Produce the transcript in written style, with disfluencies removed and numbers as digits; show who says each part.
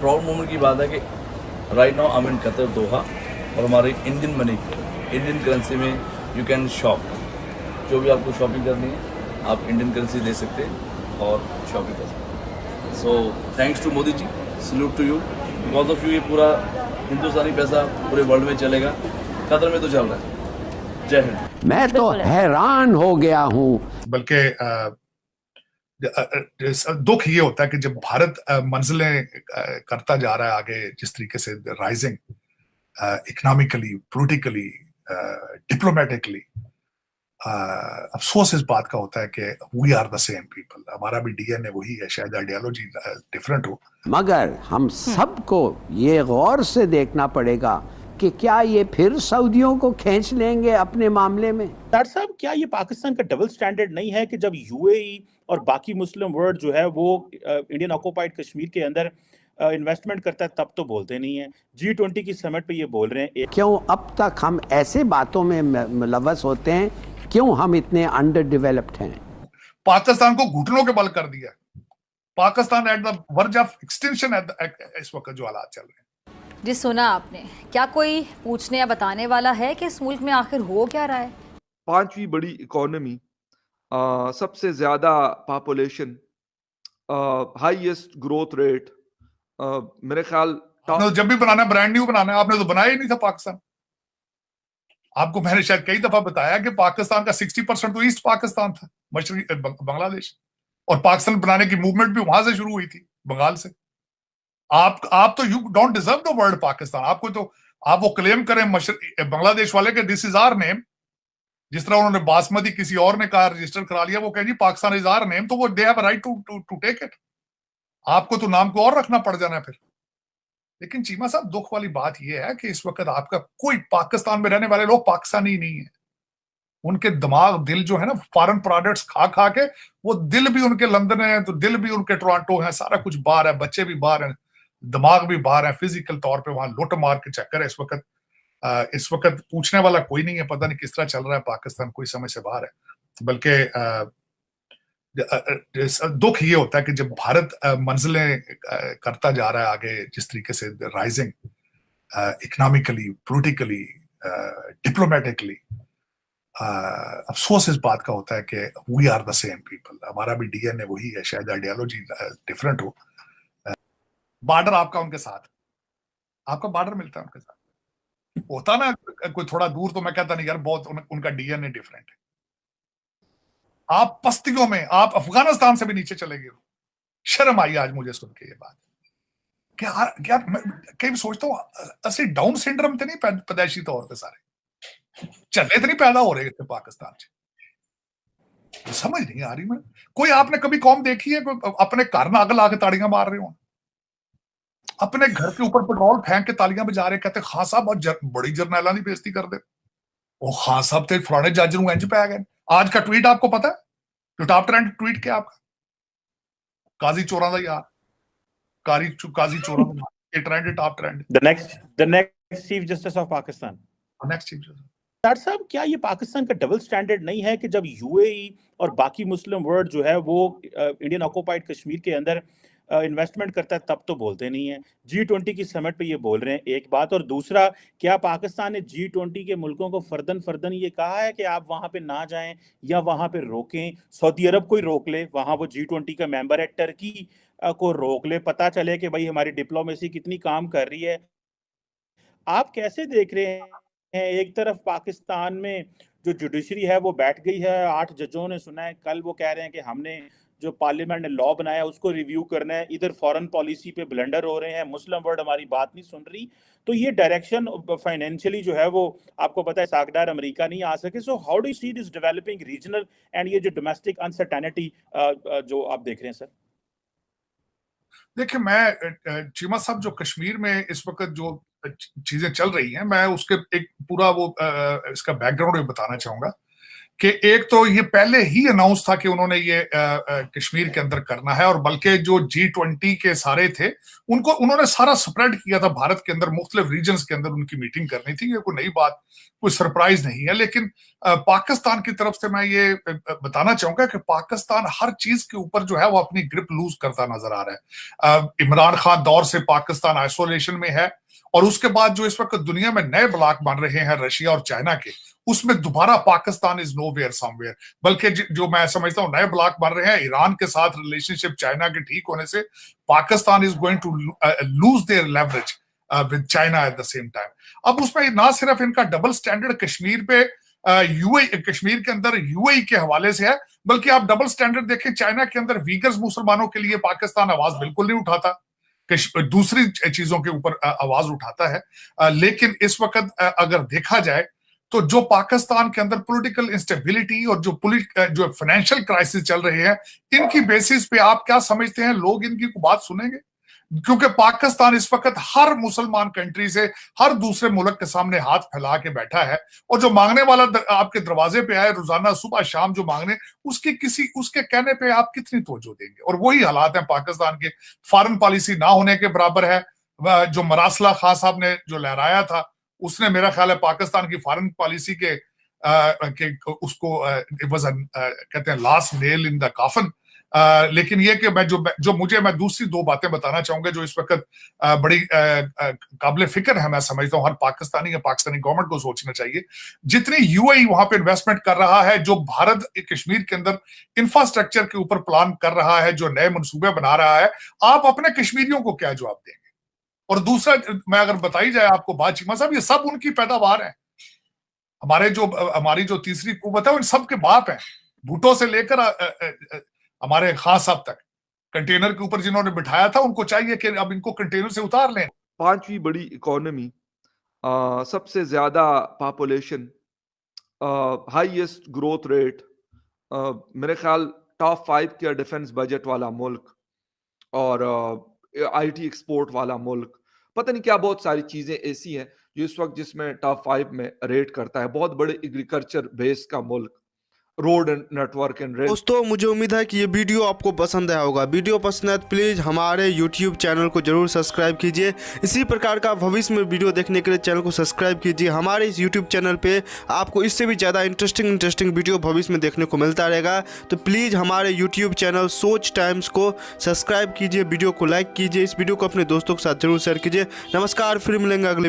Speaker 1: Proud moment की बात है कि right now I am in Qatar Doha और हमारे इंडियन मनी इंडियन करेंसी में यू कैन शॉप, जो भी आपको शॉपिंग करनी है आप इंडियन करेंसी ले सकते हैं और शॉपिंग कर सकते हैं। So thanks to Modi ji, salute to you, because of you ये पूरा हिंदुस्तानी पैसा पूरे वर्ल्ड में चलेगा, कतर में तो चल रहा है। जय हिंद।
Speaker 2: मैं तो हैरान हो गया हूँ।
Speaker 3: बल्कि दुख ये होता है कि जब भारत मंजिलें करता जा रहा है आगे, जिस तरीके से राइजिंग इकोनॉमिकली, पॉलिटिकली, डिप्लोमेटिकली, अफसोस इस बात का होता है कि we are the same people, हमारा भी डीएनए वही है, शायद आइडियोलॉजी डिफरेंट हो,
Speaker 2: मगर हम सबको ये गौर से देखना पड़ेगा कि क्या ये फिर सऊदियों को खींच लेंगे अपने मामले में।
Speaker 4: डॉक्टर साहब, क्या ये पाकिस्तान का डबल स्टैंडर्ड नहीं है कि जब यूएई और बाकी मुस्लिम वर्ल्ड जो है वो इंडियन ऑक्युपाइड कश्मीर के अंदर इन्वेस्टमेंट करता है तब तो बोलते नहीं है, G20 की समिट पे ये बोल रहे हैं।
Speaker 2: क्यों अब तक हम ऐसे बातों में मुलव्वस होते हैं, क्यों हम इतने अंडर डेवलप्ड हैं।
Speaker 3: पाकिस्तान को घुटनों के बल कर दिया, Pakistan at the verge of extension इस वक्त जो हालात चल रहे हैं।
Speaker 5: जी सुना आपने, क्या कोई पूछने या बताने वाला है कि इस मुल्क में आखिर हो क्या रहा है?
Speaker 6: पांचवी बड़ी इकोनॉमी, सबसे ज्यादा पॉपुलेशन, हाईएस्ट ग्रोथ रेट, मेरे ख्याल
Speaker 3: तो जब भी बनाना ब्रांड न्यू बनाना है, आपने तो बनाया ही नहीं था पाकिस्तान। आपको मैंने शायद कई दफा बताया कि पाकिस्तान का 60% तो ईस्ट पाकिस्तान था, मशरकी बांग्लादेश, और पाकिस्तान बनाने की मूवमेंट भी वहां से शुरू हुई थी, बंगाल से। आप तो you don't deserve the word Pakistan. आपको तो आप वो क्लेम करें बांग्लादेश वाले के दिस इज आवर नेम, जिस तरह उन्होंने बासमती किसी और ने कहा रजिस्टर करा लिया, वो कहें जी पाकिस्तान इज आवर नेम, तो वो they have right to take it. आपको तो नाम को और रखना पड़ जाना फिर। लेकिन चीमा साहब, दुख वाली बात यह है कि इस वक्त आपका कोई पाकिस्तान में रहने वाले लोग पाकिस्तानी नहीं है। उनके दिमाग दिल जो है ना, फॉरेन प्रोडक्ट्स खा खा के वो दिल भी उनके लंदन है, तो दिल भी उनके टोरंटो है, सारा कुछ बाहर है, बच्चे भी बाहर हैं, दिमाग भी बाहर है, फिजिकल तौर पे वहां लुट मार के चक्कर है इस वक्त पूछने वाला कोई नहीं है, पता नहीं किस तरह चल रहा है पाकिस्तान, कोई समझ से बाहर है। बल्कि दुख ये होता है कि जब भारत मंजिलें करता जा रहा है आगे, जिस तरीके से राइजिंग इकोनॉमिकली, पॉलिटिकली, डिप्लोमेटिकली, अफसोस इस बात का होता है कि we are the same people, हमारा भी डीएनए वही है, शायद आइडियोलॉजी डिफरेंट हो। बॉर्डर आपका उनके साथ, आपका बॉर्डर मिलता है उनके साथ, होता ना कोई थोड़ा दूर, तो मैं कहता नहीं यार बहुत उनका डीएनए डिफरेंट है। आप पस्तियों में, आप अफगानिस्तान से भी नीचे चले गए हो। शर्म आई आज मुझे सुन के ये बात। क्या कई सोचता हूँ असली डाउन सिंड्रोम तो नहीं पैदाइशी तौर पे सारे चले तो नहीं पैदा हो रहे थे पाकिस्तान से, समझ नहीं आ रही मैं। कोई आपने कभी कौम देखी है अपने घर में आग ला के ताड़ियां मार रहे हो, अपने घर के ऊपर पेट्रोल फेंक के तालियां बजा रहे, कहते खान साहब बड़ी जरनैला की बेइज्जती कर दे, वो खान साहब ते फलाने जज नूं इंज पै गए। आज का ट्वीट आपको पता है, जो टॉप ट्रेंड ट्वीट क्या आपका, काजी चोरा दा यार, काजी चोरा दा यार, ये trend top trend,
Speaker 4: the next chief justice of Pakistan,
Speaker 3: next chief justice.
Speaker 4: Doctor साहब, क्या ये पाकिस्तान का डबल स्टैंडर्ड नहीं है कि जब यूएई और बाकी मुस्लिम वर्ल्ड जो है वो इंडियन ऑक्युपाइड कश्मीर के अंदर इन्वेस्टमेंट करता है तब तो बोलते नहीं है, G20 की समिट पे ये बोल रहे हैं, एक बात। और दूसरा, क्या पाकिस्तान ने G20 के मुल्कों को फर्दन फर्दन ये कहा है कि आप वहां पे ना जाएं या वहां पे रोकें? सऊदी अरब को ही रोक ले, वहां वो G20 का मेंबर है, टर्की को रोक ले, पता चले कि भाई हमारी डिप्लोमेसी कितनी काम कर रही है। आप कैसे देख रहे हैं? एक तरफ पाकिस्तान में जो जुडिशरी है वो बैठ गई है, 8 जजों ने सुना है, कल वो कह रहे हैं कि हमने जो पार्लियामेंट ने लॉ बनाया उसको रिव्यू करना है, इधर फॉरेन पॉलिसी पे ब्लंडर हो रहे हैं, मुस्लिम वर्ल्ड हमारी बात नहीं सुन रही। तो ये डायरेक्शन फाइनेंशियली जो है वो आपको पता है सागदार अमेरिका नहीं आ सके। So how do you see this developing regional and ये जो डोमेस्टिक अनसर्टेनिटी जो आप देख रहे हैं सर?
Speaker 3: देखिए, मैं चीमा साहब, जो कश्मीर में इस वक्त जो चीजें चल रही हैं, मैं उसके एक पूरा वो इसका बैकग्राउंड भी बताना चाहूंगा कि एक तो ये पहले ही अनाउंस था कि उन्होंने ये कश्मीर के अंदर करना है, और बल्कि जो G20 के सारे थे उन्होंने सारा स्प्रेड किया था भारत के अंदर, मुख्तलिफ रीजन्स के अंदर उनकी मीटिंग करनी थी। ये कोई नई बात, कोई सरप्राइज नहीं है। लेकिन पाकिस्तान की तरफ से मैं ये बताना चाहूंगा कि पाकिस्तान हर चीज के ऊपर जो है वो अपनी ग्रिप लूज करता नजर आ रहा है। इमरान खान दौर से पाकिस्तान आइसोलेशन में है, और उसके बाद जो इस वक्त दुनिया में नए ब्लॉक बन रहे हैं रशिया और चाइना के, उसमें दोबारा पाकिस्तान इज नोवेयर समवेयर। बल्कि जो मैं समझता हूं नए ब्लॉक बन रहे हैं ईरान के साथ, रिलेशनशिप चाइना के ठीक होने से Pakistan is going to lose their leverage with China at the same time. अब उसमें ना सिर्फ इनका डबल स्टैंडर्ड कश्मीर पे कश्मीर के अंदर यूएई के हवाले से है, बल्कि आप डबल स्टैंडर्ड देखें चाइना के अंदर वीगर्स मुसलमानों के लिए पाकिस्तान आवाज बिल्कुल नहीं उठाता, दूसरी चीजों के ऊपर आवाज उठाता है। लेकिन इस वक्त अगर देखा जाए तो जो पाकिस्तान के अंदर पॉलिटिकल इंस्टेबिलिटी और जो फाइनेंशियल क्राइसिस चल रहे हैं, इनकी बेसिस पे आप क्या समझते हैं लोग इनकी बात सुनेंगे? क्योंकि पाकिस्तान इस वक्त हर मुसलमान कंट्री से, हर दूसरे मुल्क के सामने हाथ फैला के बैठा है, और जो मांगने वाला आपके दरवाजे पे आए रोजाना सुबह शाम जो मांगने, उसके कहने पे आप कितनी तवज्जो देंगे? और वही हालात हैं पाकिस्तान के। फॉरेन पॉलिसी ना होने के बराबर है। जो मरासला खान साहब ने जो लहराया था, उसने मेरा ख्याल है पाकिस्तान की फॉरेन पॉलिसी के उसको कहते हैं last nail in the coffin. लेकिन ये कि मैं दूसरी दो बातें बताना चाहूंगा जो इस वक्त बड़ी काबिल फिक्र है। मैं समझता हूं हर पाकिस्तानी या पाकिस्तानी गवर्नमेंट को सोचना चाहिए, जितनी यूएई वहां पे इन्वेस्टमेंट कर रहा है, जो भारत कश्मीर के अंदर इंफ्रास्ट्रक्चर के ऊपर प्लान कर रहा है, जो नए मंसूबे बना रहा है, आप अपने कश्मीरियों को क्या जवाब देंगे? और दूसरा, मैं अगर बताई जाए आपको बात चीमा साहब, ये सब उनकी पैदावार है। हमारी जो तीसरी कुव्वत है, उन सब के बाप है। भुट्टो से लेकर हमारे खान साहब तक कंटेनर के ऊपर जिन्होंने बिठाया था, उनको चाहिए कि अब इनको कंटेनर से उतार लें।
Speaker 6: पांचवी बड़ी इकोनॉमी, सबसे ज्यादा पॉपुलेशन, हाईएस्ट ग्रोथ रेट, मेरे ख्याल टॉप 5 के डिफेंस बजट वाला मुल्क, और आईटी एक्सपोर्ट वाला मुल्क, पता नहीं क्या बहुत सारी चीजें ऐसी हैं जो इस वक्त जिसमें टॉप 5 में रेट करता है। बहुत बड़े एग्रीकल्चर बेस का मुल्क, रोड नेटवर्क एंड रेल।
Speaker 7: दोस्तों, मुझे उम्मीद है कि ये वीडियो आपको पसंद आया होगा। वीडियो पसंद है तो प्लीज़ हमारे YouTube चैनल को जरूर सब्सक्राइब कीजिए। इसी प्रकार का भविष्य में वीडियो देखने के लिए चैनल को सब्सक्राइब कीजिए। हमारे इस YouTube चैनल पे आपको इससे भी ज़्यादा इंटरेस्टिंग वीडियो भविष्य में देखने को मिलता रहेगा। तो प्लीज़ हमारे YouTube चैनल सोच टाइम्स को सब्सक्राइब कीजिए, वीडियो को लाइक कीजिए, इस वीडियो को अपने दोस्तों के साथ जरूर शेयर कीजिए। नमस्कार, फिर मिलेंगे अगले